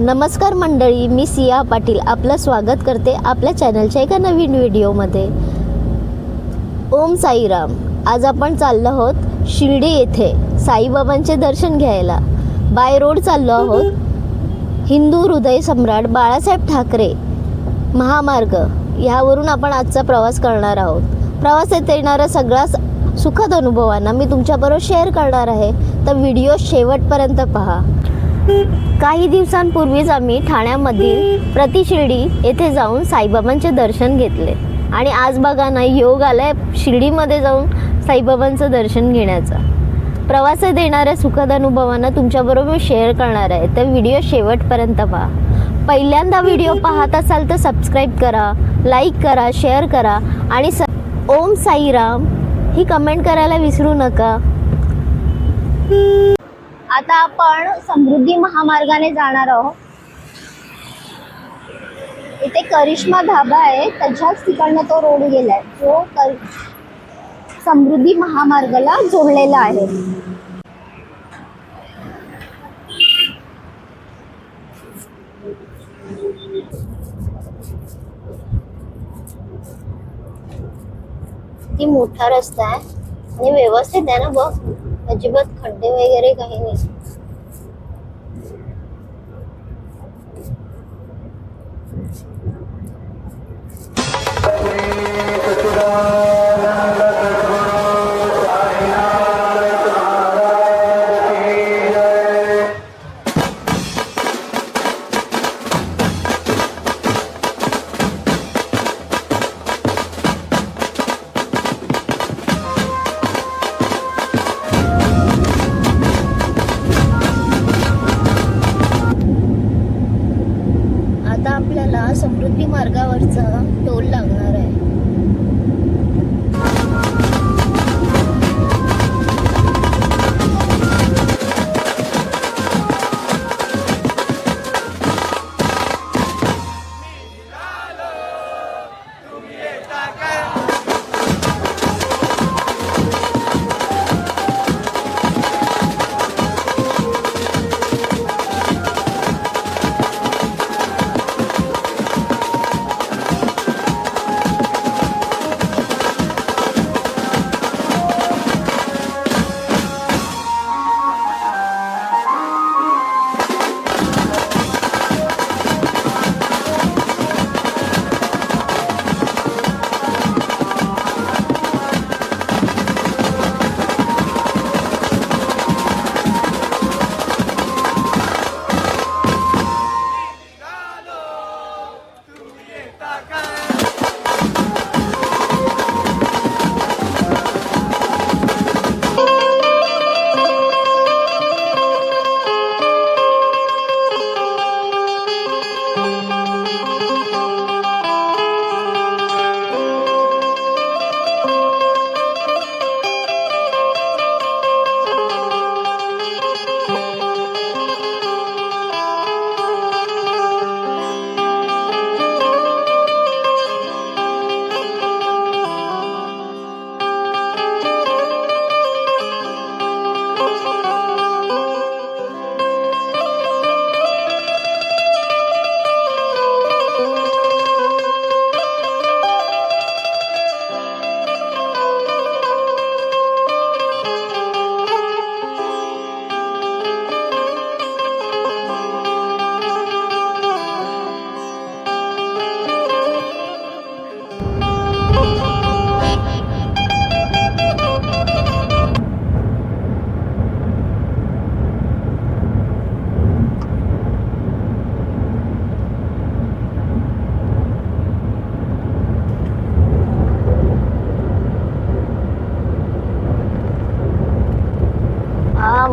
नमस्कार मंडळी, मी सिया पाटील आपलं स्वागत करते आपल्या चॅनलच्या एका नवीन व्हिडिओमध्ये. ओम साईराम. आज आपण चाललो आहोत शिर्डी येथे साईबाबांचे दर्शन घ्यायला. बाय रोड चाललो आहोत. हिंदू हृदय सम्राट बाळासाहेब ठाकरे महामार्ग यावरून आपण आजचा प्रवास करणार आहोत. प्रवासात येणारा सगळा सुखद अनुभवांना मी तुमच्याबरोबर शेअर करणार आहे, तर व्हिडिओ शेवटपर्यंत पहा. काही दिवसांपूर्वीच आम्ही ठाण्यामधील प्रतिशिर्डी येथे जाऊन साईबाबांचे दर्शन घेतले आणि आज बघा ना, योग आलाय शिर्डीमध्ये जाऊन साईबाबांचं दर्शन घेण्याचा. प्रवासात येणाऱ्या सुखद अनुभवांना तुमच्याबरोबर मी शेअर करणार आहे, तर व्हिडिओ शेवटपर्यंत पहा. पहिल्यांदा व्हिडिओ पाहत असाल तर सबस्क्राईब करा, लाईक करा, शेअर करा आणि ओम साईराम ही कमेंट करायला विसरू नका. आता आपण समृद्धी महामार्गाने जाणार आहोत. इथे करिश्मा धाबा आहे, त्याच्याच ठिकाणी तो रोड गेलाय जो समृद्धी महामार्गाला जोडलेला आहे. किती मोठा रस्ता आहे आणि व्यवस्थित आहे ना बघ, अजिबात खड्डे वगैरे काही नाही. आता आपल्याला समृद्धी मार्गावरचा टोल लागणार आहे.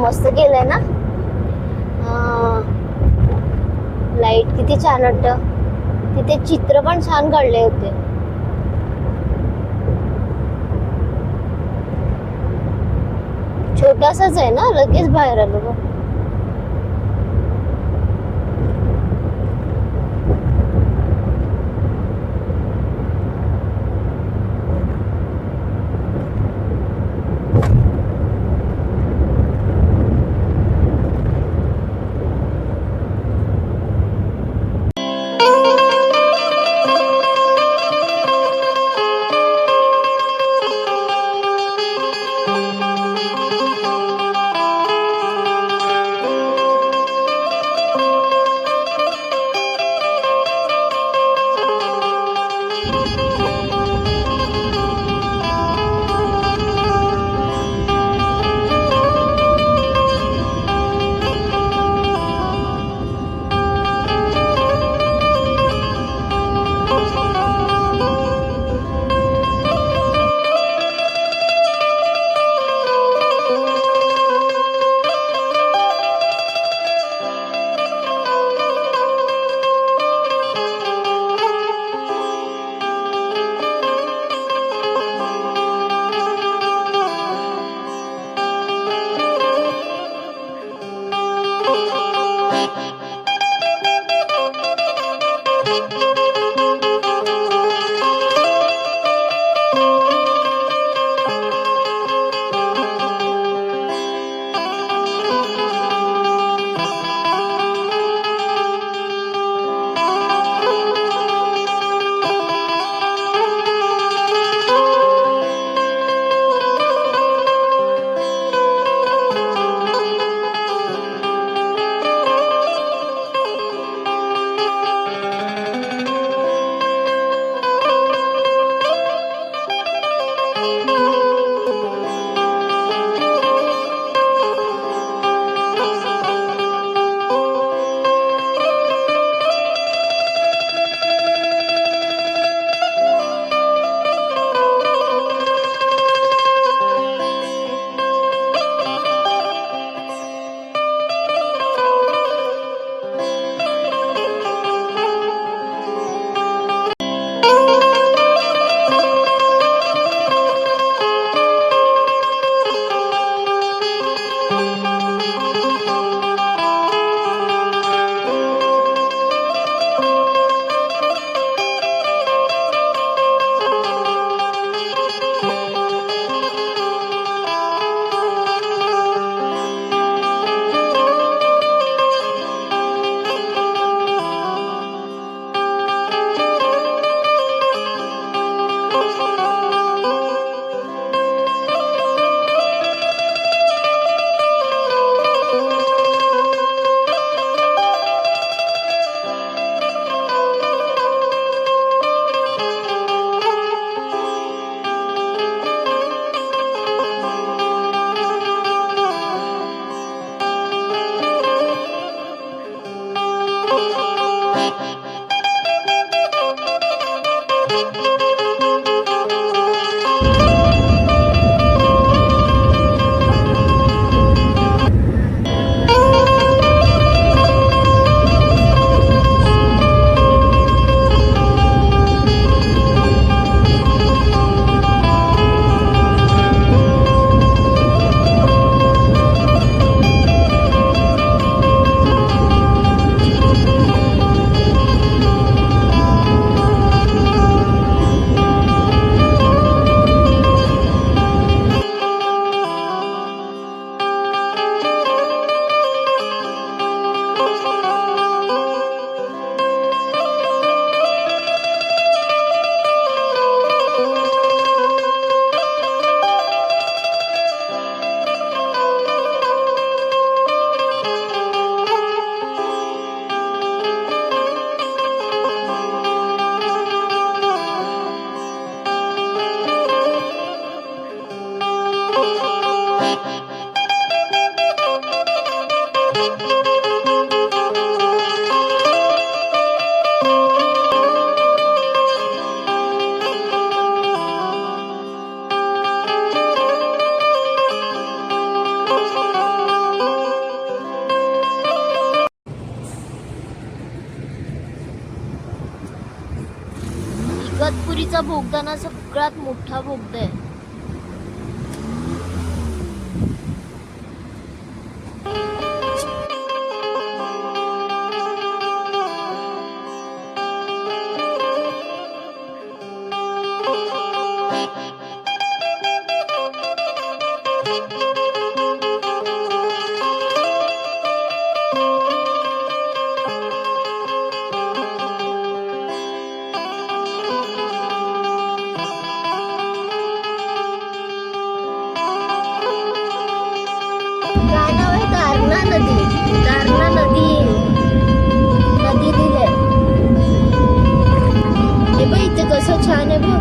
मस्त केलंय ना. लाईट किती छान वाटतं. तिथे चित्र पण छान काढले होते. छोटासाच आहे ना, लगेच बाहेर आलो. इगतपुरीचा बोगदा सगळ्यात मोठा बोगदा आहे. काय नाव आहे? दारणा नदी दिले. हे बघ इथे कसं छान आहे बघ.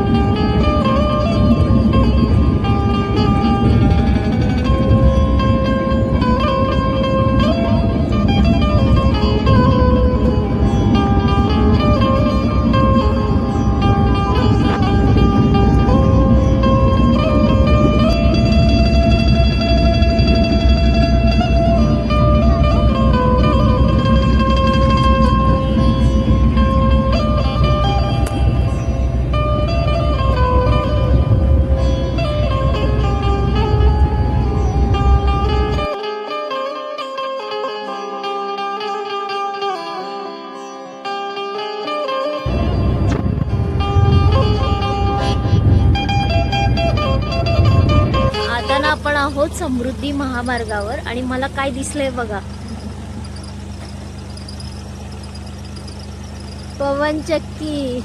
आपण आहोत समृद्धी महामार्गावर आणि मला काय दिसलंय बघा. पवनचक्की.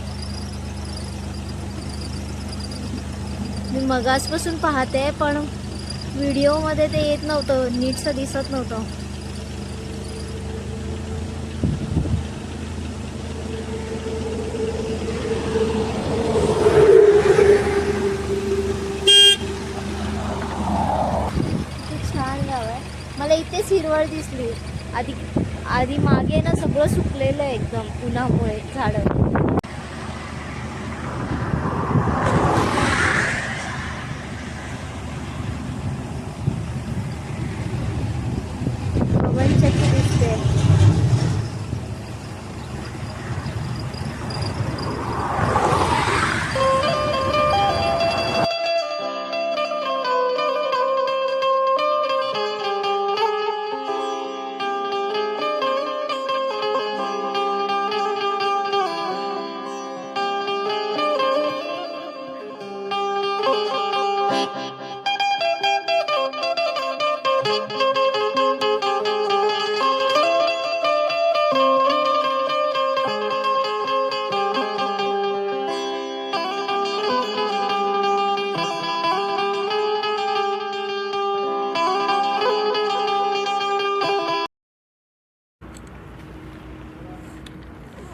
मी मगासपासून पाहते पण व्हिडिओ मध्ये ते येत नव्हतं, नीटसं दिसत नव्हतं. मला इथेच हिरवळ दिसली. आधी मागे ना सगळं सुकलेलं आहे एकदम उन्हामुळे झाडं. पवनचक्की दिसते.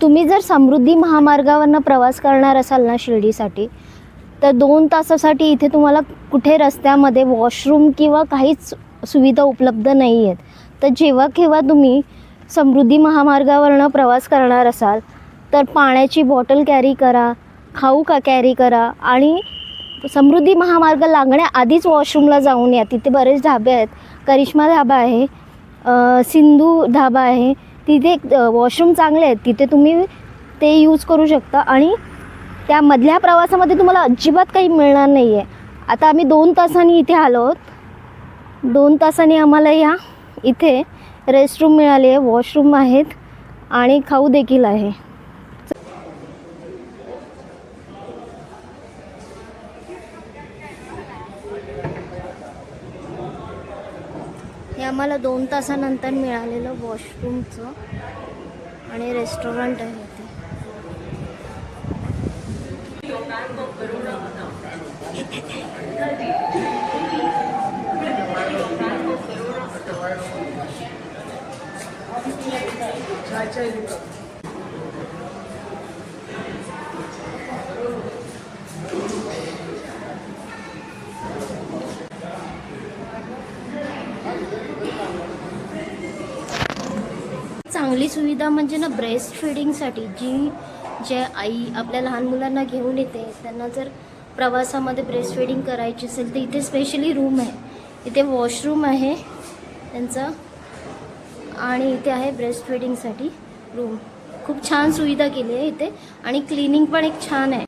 तुम्ही जर समृद्धी महामार्गावरनं प्रवास करणार असाल ना शिर्डीसाठी, तर 2 तासासाठी इथे तुम्हाला कुठे रस्त्यामध्ये वॉशरूम किंवा काहीच सुविधा उपलब्ध नाही आहेत. तर जेव्हा केव्हा तुम्ही समृद्धी महामार्गावरनं प्रवास करणार असाल तर पाण्याची बॉटल कॅरी करा, खाऊ का कॅरी करा आणि समृद्धी महामार्ग लागण्याआधीच वॉशरूमला जाऊन या. तिथे बरेच ढाबे आहेत. करिश्मा ढाबा आहे, सिंधू ढाबा आहे. तिथे वॉशरूम चांगले आहेत, तिथे तुम्ही ते यूज करू शकता. आणि त्या मधल्या प्रवासामध्ये तुम्हाला अजिबात काही मिळणार नाही आहे. आता आम्ही 2 तासांनी इथे आलो आहोत. 2 तासांनी आम्हाला या इथे रेस्टरूम मिळाली आहे, वॉशरूम आहेत आणि खाऊ देखील आहे. हे आम्हाला 2 तासानंतर मिळालेलं वॉशरूमचं आणि रेस्टॉरंट आहे ते. चांगली सुविधा म्हणजे ना ब्रेस्ट फीडिंगसाठी जे आई आपल्या लहान मुलांना घेऊन येते, त्यांना जर प्रवासामध्ये ब्रेस्ट फीडिंग करायची असेल तर इथे स्पेशली रूम आहे. इथे वॉशरूम आहे त्यांचं आणि इथे आहे ब्रेस्ट फीडिंगसाठी रूम. खूप छान सुविधा केली आहे इथे आणि क्लिनिंग पण एक छान आहे.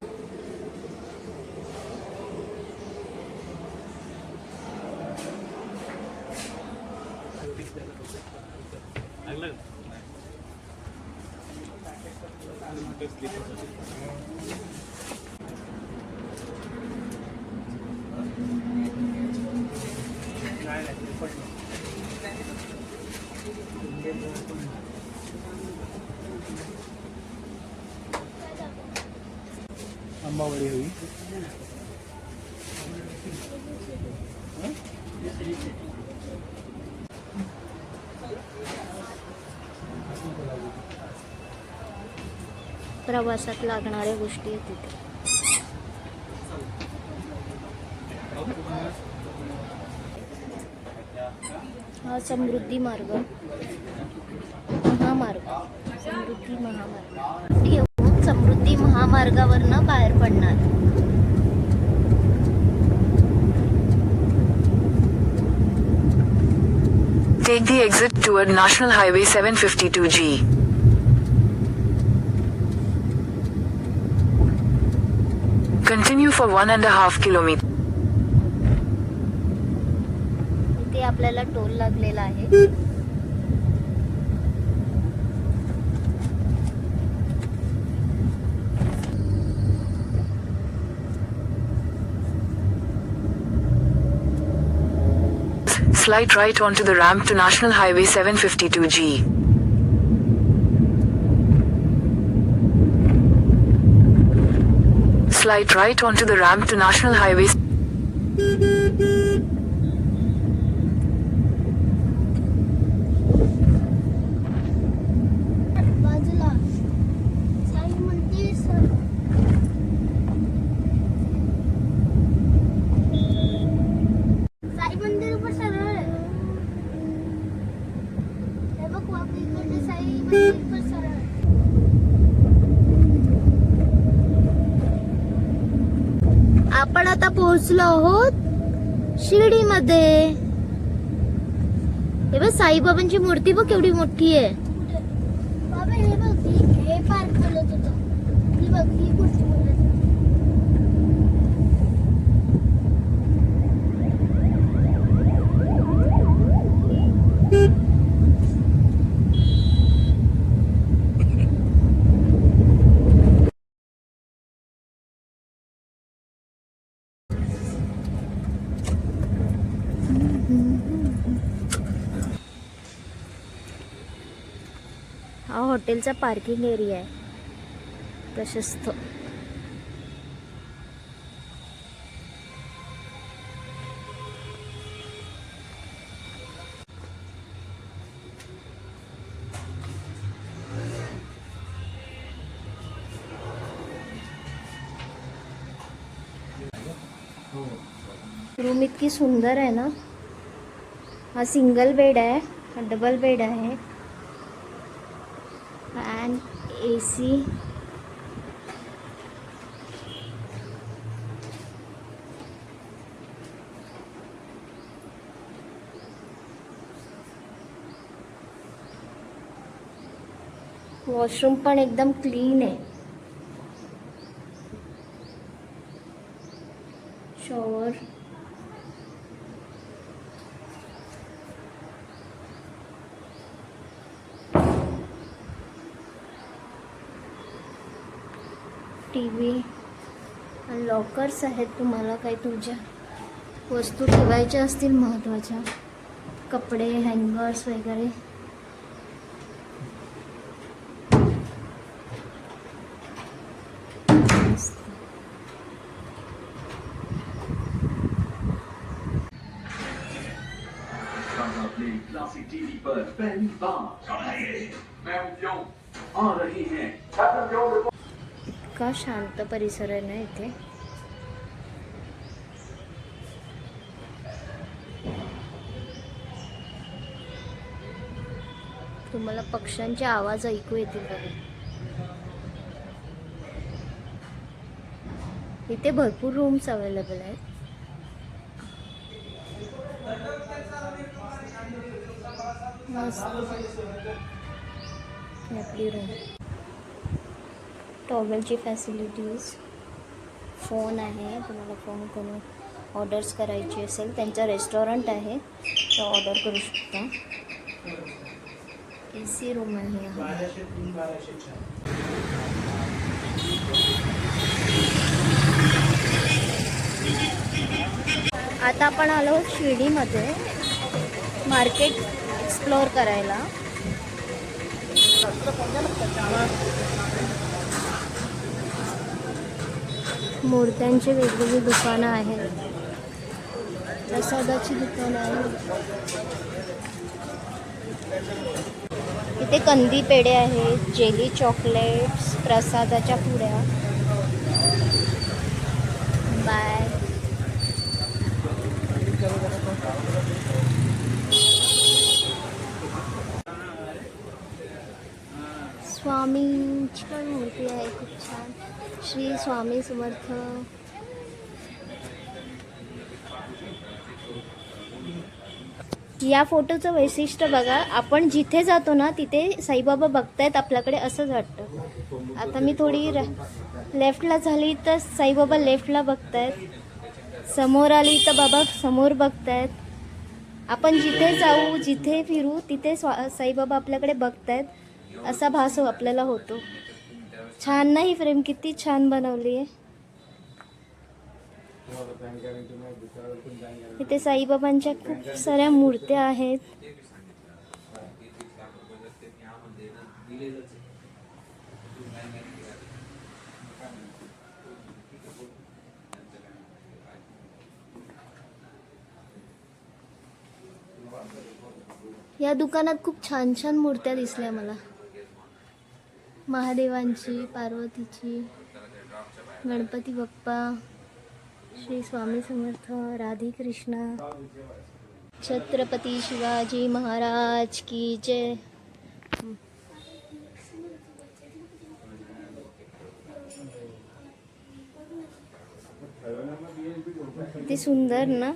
आंबावडी हवी. प्रवासात लागणाऱ्या गोष्टी आहेत तिथे. हा समृद्धी महामार्ग घेऊन समृद्धी महामार्गावरनं बाहेर पडणार. Take the exit toward National Highway 752G. Continue for 1.5 kilometers. इथे आपल्याला टोल लागलेला आहे. Slide right onto the ramp to National Highway 752G. Slide right onto the ramp to National Highway. आपण आता पोहोचलो आहोत शिर्डीमध्ये. हे बघ साईबाबांची मूर्ती बघ केवढी मोठी आहे. बाबा हे बघ हे पार्क बोलत होतं. ही बघ ही गोष्ट बोलत हा हॉटेलचा पार्किंग एरिया आहे प्रशस्त. रूम इतकी सुंदर आहे ना. हा सिंगल बेड आहे, हा डबल बेड आहे. फॅन, AC, वॉशरूम पण एकदम क्लीन आहे. शॉवर, टीव्ही आणि लॉकर्स आहेत. तुम्हाला काही तुमच्या वस्तू ठेवायच्या असतील महत्त्वाच्या, कपडे, हँगर्स वगैरे. अपने क्लासिक टीवी पर पहली बार मैं हूं आ रही हैं इतका शांत परिसर आहे ना इथे. तुम्हाला पक्ष्यांचे आवाज ऐकू येतील बघा. इथे भरपूर रूम्स अवेलेबल आहेत. मस्त आपली रूम. टॉवेलची फॅसिलिटीज, फोन आहे. तुम्हाला फोन करून ऑर्डर्स करायची असेल, त्यांचा रेस्टॉरंट आहे तर ऑर्डर करू शकता. AC रूम आहे. आता आपण आलो शिर्डीमध्ये मार्केट एक्सप्लोअर करायला. मूर्त्यांची वेगवेगळी दुकानं आहेत, प्रसादाची दुकानं आहेत. इथे कंदी पेढे आहेत, जेली चॉकलेट्स, प्रसादाच्या पुड्या. बाय. स्वामींची पण मूर्ती आहे खूप छान. श्री स्वामी समर्थ. या फोटोचं वैशिष्ट्य बघा. आपण जिथे जातो ना तिथे साईबाबा बघतायत आपल्याकडे असंच वाटतं. आता मी थोडी लेफ्टला झाली तर साईबाबा लेफ्टला बघतायत, समोर आली तर बाबा समोर बघतायत. आपण जिथे जाऊ, जिथे फिरू तिथे साईबाबा आपल्याकडे बघतायत असा भास आपल्याला होतो. छान नाही फ्रेम? किती छान बनवली आहे. इथे साईबाबांच्या खूप साऱ्या मूर्त्या आहेत. या दुकानात खूप छान छान मूर्त्या दिसल्या मला. महादेवांची, पार्वतीची, गणपती बाप्पा, श्री स्वामी समर्थ, राधी कृष्णा. छत्रपती शिवाजी महाराज की जय. किती सुंदर ना,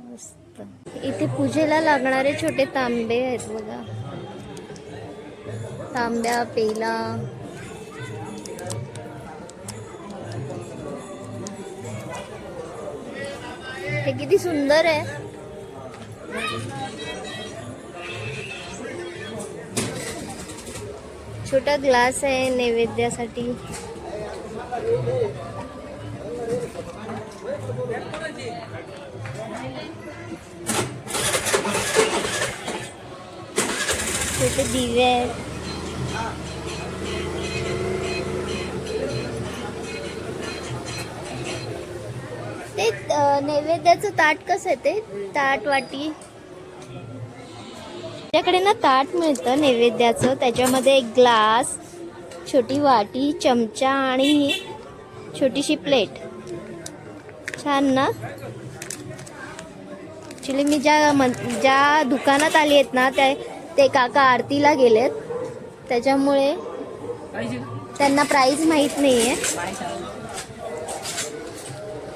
मस्त. इथे पूजेला लागणारे छोटे तांबे आहेत बघा. तांब्या, पेला. हे किती सुंदर आहे. छोटा ग्लास आहे नैवेद्यासाठी. छोटे दिवे आहेत. ते नैवेद्याचं ताट कसं आहे? ते ताट, वाटी. त्याच्याकडे ना ताट मिळतं नैवेद्याचं, त्याच्यामध्ये एक ग्लास, छोटी वाटी, चमचा आणि छोटीशी प्लेट. छान ना. ॲक्च्युली मी ज्या दुकानात आली आहेत ना ते काका आरतीला गेलेत, त्याच्यामुळे त्यांना प्राईस माहीत नाही आहे.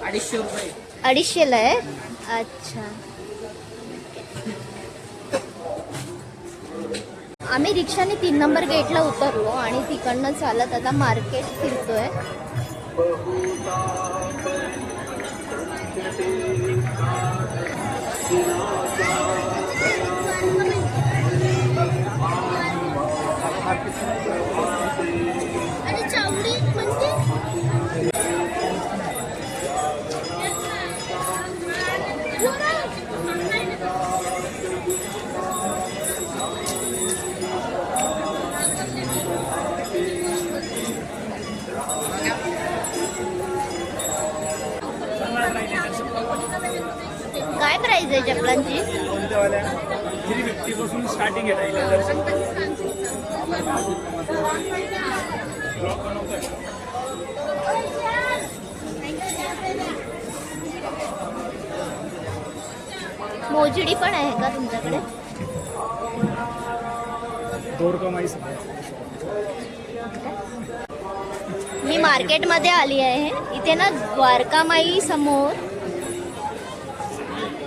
250 रुपये. 250ला आहे. अच्छा. आम्ही रिक्षाने 3 नंबर गेटला उतरलो आणि तिकडनं चालत आता मार्केट फिरतोय. आणि चावडी म्हणजे काय प्राइस आहे चपलांची? 350 पासून स्टार्टिंग आहे मोजडी पण आहे का तुमच्याकडे? मी मार्केटमध्ये आली आहे. इथे ना द्वारकामाई समोर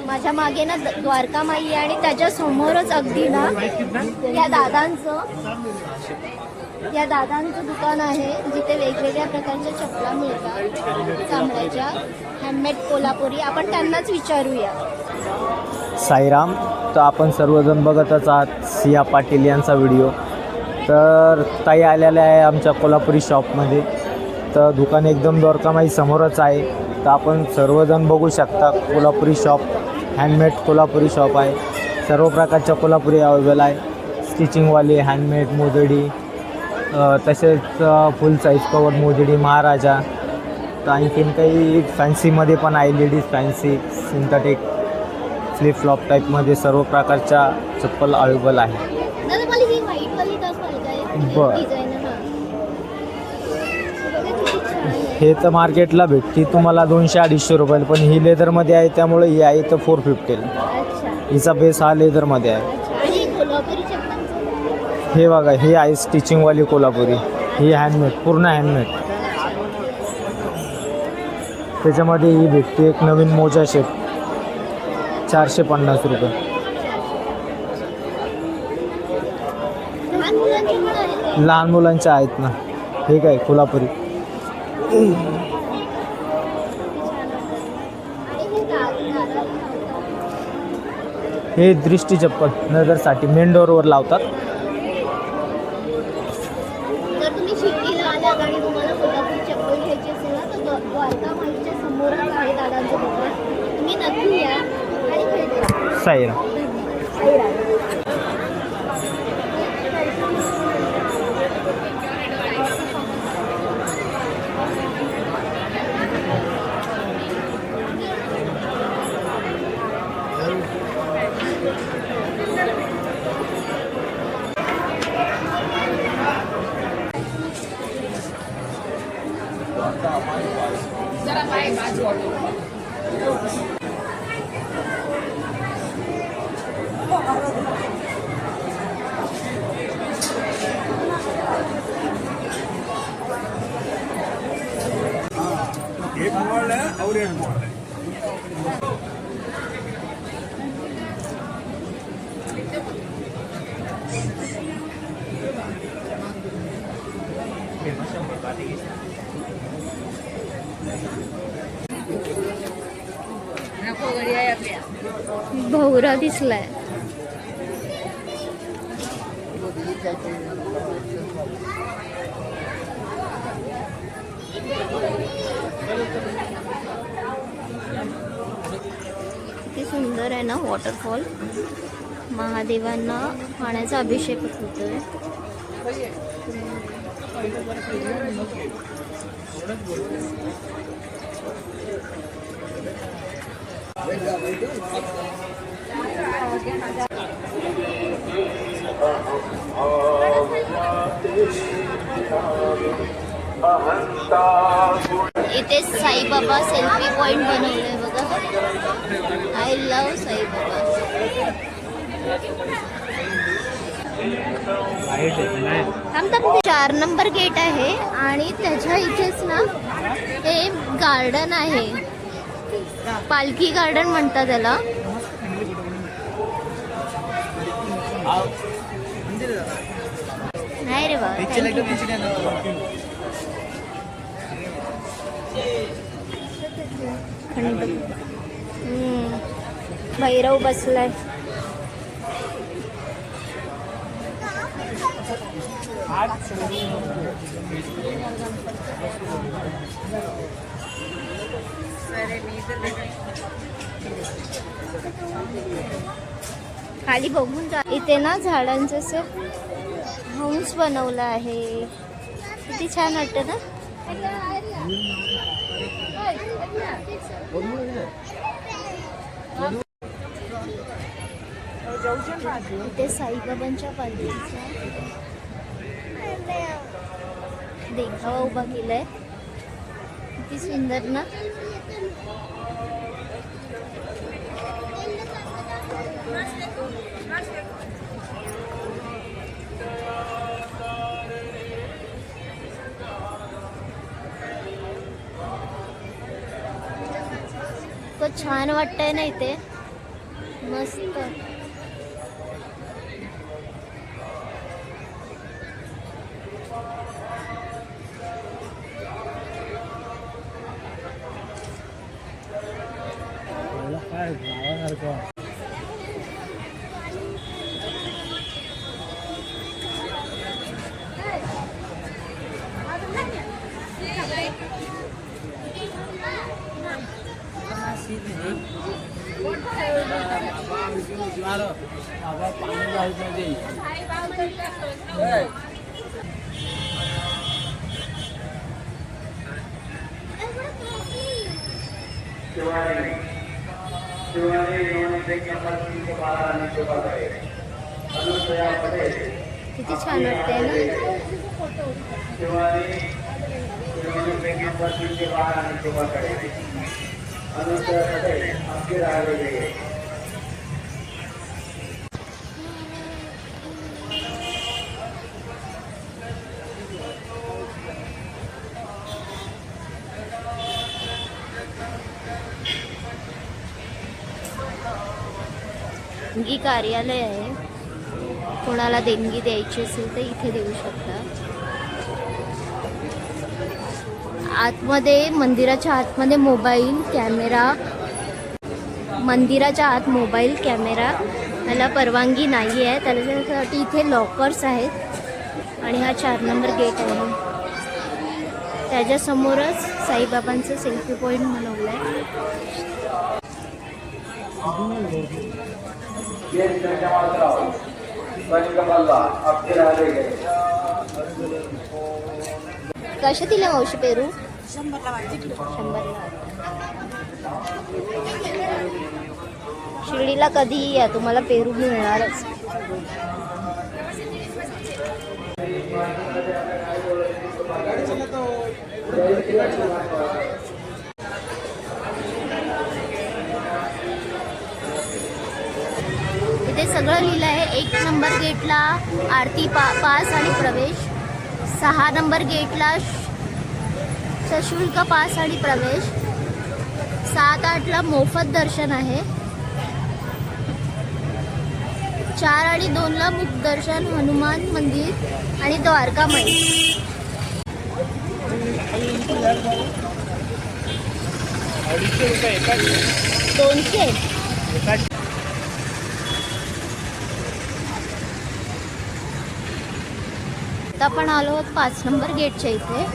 माझ्या मागे ना द्वारकामाई आहे आणि त्याच्या समोरच अगदी ना या दादांचं दुकान आहे जिथे वेगवेगळ्या प्रकारच्या चपला मिळतात चामड्याच्या, हँडमेड कोल्हापुरी. आपण त्यांनाच विचारूया. साईराम. तर आपण सर्वजण बघतच आहात सिया पाटील यांचा व्हिडिओ. तर ताई आलेल्या आहे आमच्या कोल्हापुरी शॉपमध्ये. तर दुकान एकदम द्वारकामाई समोरच आहे. तर आपण सर्वजण बघू शकता Kolhapuri shop, handmade Kolhapuri shop आहे. सर्व प्रकारच्या कोल्हापुरी अवेलेबल आहे. स्टिचिंगवाले, हँडमेड, मोजडी, तसेच फुल साईज कवर मोजडी, महाराजा. तर आणखीन काही फॅन्सीमध्ये पण आहे, ladies fancy, synthetic, flip flop टाईपमध्ये सर्व प्रकारच्या चप्पल अवेलेबल आहे. दादा मला ही व्हाईट वाली दाखवाल काय? बरं. डिझाईन हां. बघा किती छान आहे. हे तर मार्केटला भेटते तुम्हाला 200-250 रुपयाला, पण ही लेदरमध्ये आहे त्यामुळे ही आहे तर 450ला. अच्छा हिचा बेस हा लेदरमध्ये आहे. अच्छा. आणि कोल्हापुरी चपलांचं हे बघा, हे आहे स्टिचिंगवाली कोल्हापुरी. ही हँडमेड, पूर्ण हँडमेड. त्याच्यामध्ये ही भेटते एक नवीन मोजा शेप, 450 रुपये. लहान मुलांची पण आहे. लहान मुलांच्या आहेत ना. हे काय कोल्हापुरी. आणि हे दादा हे दृष्टी चप्पल नजरसाठी मेन डोअरवर लावतात. जर तुम्ही शिर्डीला आलात आणि तुम्हाला कोल्हापुरी चप्पल घ्यायची असेल ना तर द्वारका माईच्या समोरच आहे दादांचं दुकान. तुम्ही नक्की या आणि भेटा. साईराम. भवरा दिसलाय. किती सुंदर आहे ना वॉटरफॉल. महादेवांना पाण्याचा अभिषेक होतोय. इथे साईबाबा सेल्फी पॉइंट बनवलंय बघा. I love Saibaba. थांबता 4 नंबर गेट आहे आणि त्याच्या इथेच ना हे गार्डन आहे. पालखी गार्डन म्हणतात त्याला. नाही रे बाबा खंड भैरव बसलाय. खाली बघून जा. इथे ना झाडांचं असं हंस बनवलं आहे. किती छान वाटतं ना. इथे साईबाबांच्या पालखीचा देखावा उभा केलाय. किती सुंदर ना. इतकं छान वाटतंय ना इथे. मस्त. किती छान वाटतंय ना. देणगी कार्यालय आहे. कोणाला देणगी द्यायची असेल तर इथे देऊ शकता. आतमध्ये मंदिराच्या आतमध्ये मोबाईल कॅमेरा, मंदिराच्या आत मोबाईल कॅमेरा याला परवानगी नाही आहे. त्याच्यासाठी इथे लॉकर्स आहेत आणि हा 4 नंबर गेट आहे. त्याच्यासमोरच साईबाबांचं सेल्फी पॉईंट बनवलं आहे. कशा दिल्या मावशी पेरू? 100ला. शिर्डीला कधीही या, तुम्हाला पेरू मिळणारच. इथे सगळं लिहिलं आहे. 1 नंबर गेटला आरती पास आणि प्रवेश. 6 नंबर गेटला सशुल्क पास आणि प्रवेश. 7-8ला मोफत दर्शन आहे. 4 आणि 2ला मुक्त दर्शन, हनुमान मंदिर आणि द्वारकामाई. 200. आता आपण आलो आहोत 5 नंबर गेटच्या इथे.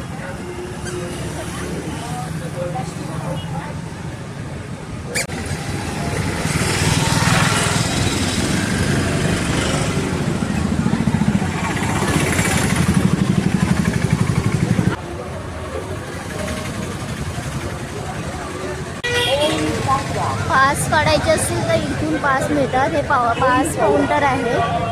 पास काढायचे असेल तर इथून पास मिळतात. हे पास काउंटर आहे.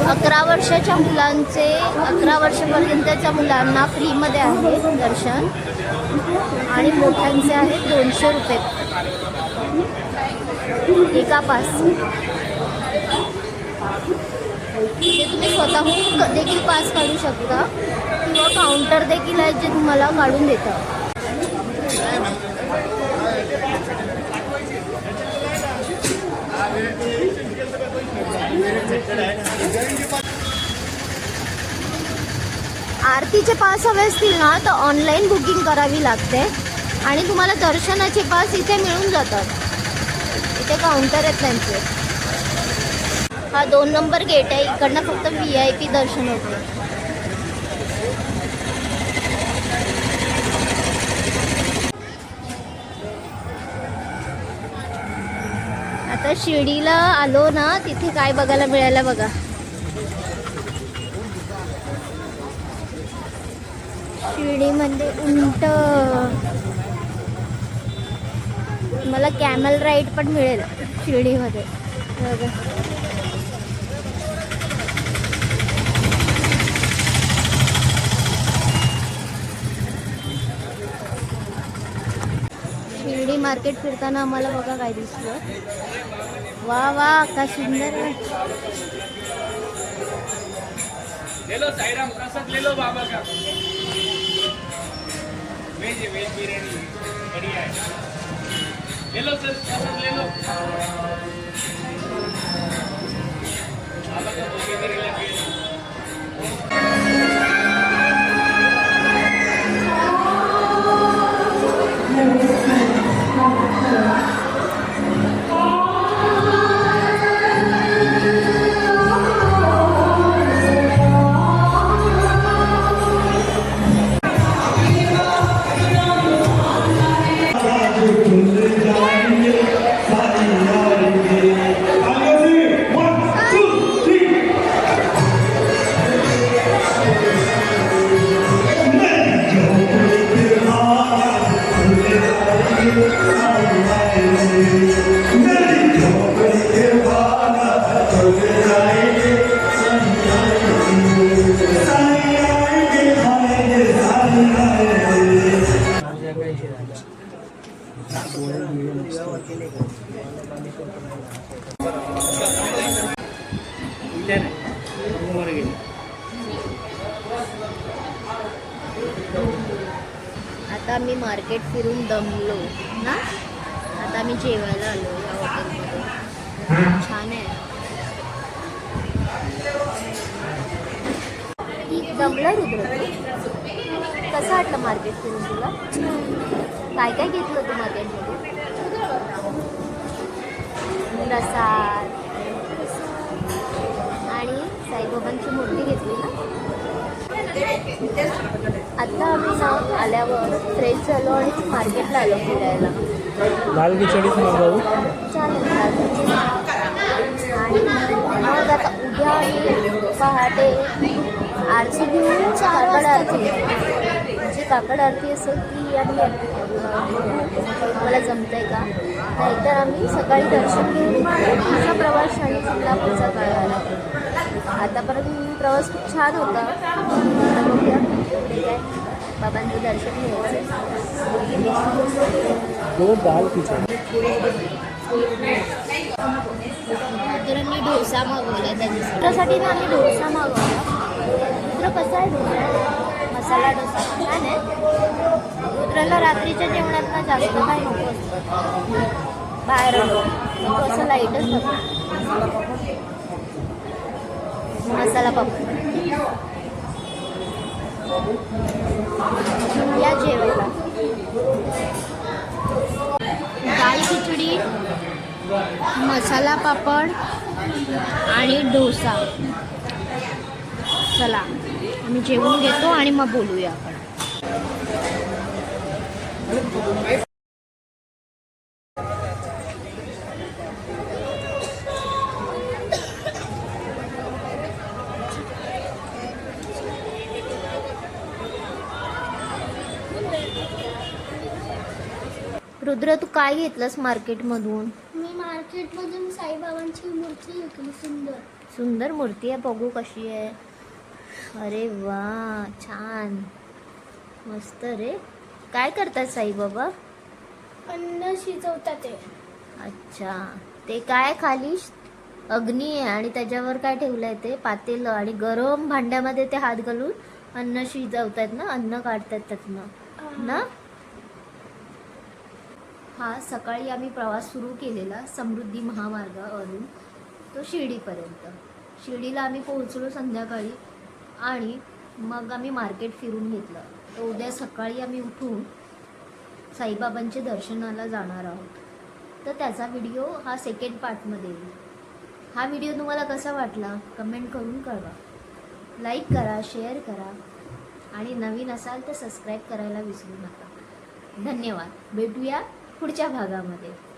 11 वर्षाच्या मुलांचे 11 वर्षापर्यंतच्या मुलांना फ्रीमध्ये आहे दर्शन आणि मोठ्यांचे आहे 200 रुपये एका पास. ते तुम्ही स्वतःहून देखील पास काढू शकता किंवा काउंटर देखील आहे जे तुम्हाला काढून देतात. आरतीचे पास हवे असतील ना तर ऑनलाईन बुकिंग करावी लागते आणि तुम्हाला दर्शनाचे पास इथे मिळून जातात. इथे काउंटर आहेत त्यांचे. हा 2 नंबर गेट आहे. इकडनं फक्त VIP दर्शन होते. आता शिर्डीला आलो ना, तिथे काय बघायला मिळालं बघा. शिर्डीमध्ये उंट, मला कॅमल राईड पण मिळेल शिर्डीमध्ये बघा. शिर्डी मार्केट फिरताना आम्हाला बघा काय दिसलं. वा वा, का सुंदर आहे. ले लो साईराम प्रसाद, ले लो बाबा का. वेज बिर्याणी बढ़िया है. ले लो सर प्रसाद, ले लो. बाबा का भोगे मेरे लगे. आता आम्ही मार्केट फिरून दमलो ना. आता आम्ही जेवायला आलो या हॉटेलमध्ये. छान आहे. दमला रुद्र, कसं वाटलं मार्केट फिरून तुला? काय काय घेतलं तू मार्केटमध्ये? प्रसाद आणि साईबाबांची मूर्ती घेतली ना. आता आम्ही ना आल्यावर फ्रेश झालो आणि मार्केटला आलो फिरायला. लाल खिचडीच मागवू. चालेल, आणि मग आता उद्या आणि पहाटे आरती घेऊन काकड आरती, जी काकड आरती असेल ती आम्ही मला जमतंय का, नाहीतर आम्ही सकाळी दर्शन घेऊन पुढचा प्रवास आणि सिंगापूरचा कळाला. आतापर्यंत प्रवास खूप छान होता. आता बघूया ते काय बाबांचं दर्शन घ्यायचं. दाल खिचडी. तर मी डोसा मागवला त्याच्यासाठी ना आम्ही डोसा मागवला. दुसरं कसं आहे डोसा? मसाला डोसा छान आहे. दुसऱ्याला रात्रीच्या जेवणात ना जास्त काय नको असतं. बाहेर नको असं लाईटच होतं. मसाला पापड या जेवायला. दाल खिचडी, मसाला पापड आणि डोसा. चला आम्ही जेवून घेतो आणि मग बोलूया आपण. रुद्र, तू काय घेतलंस मार्केटमधून? मी मार्केटमधून साईबाबांची मूर्ती घेतली. सुंदर सुंदर मूर्ती आहे. बघू कशी आहे. अरे वा, छान, मस्त रे. काय करतात साईबाबा? अन्न शिजवतात ते. अच्छा, ते काय खाली अग्नी आहे आणि त्याच्यावर काय ठेवलंय? ते पातेलं आणि गरम भांड्यामध्ये ते हात घालून अन्न शिजवतात ना, अन्न काढतात त्यातनं ना. हा सकाळी आम्ही प्रवास सुरू केलेला समृद्धी महामार्गावरून तो शिर्डीपर्यंत. शिर्डीला आम्ही पोहोचलो संध्याकाळी आणि मग आम्ही मार्केट फिरून घेतलं. तर उद्या सकाळी आम्ही उठून साईबाबांचे दर्शनाला जाणार आहोत. तर त्याचा व्हिडिओ हा सेकंड पार्टमध्ये येईल. हा व्हिडिओ तुम्हाला कसा वाटला कमेंट करून कळवा. लाईक करा, शेअर करा आणि नवीन असाल तर सबस्क्राईब करायला विसरू नका. धन्यवाद. भेटूया पुढच्या भागामध्ये.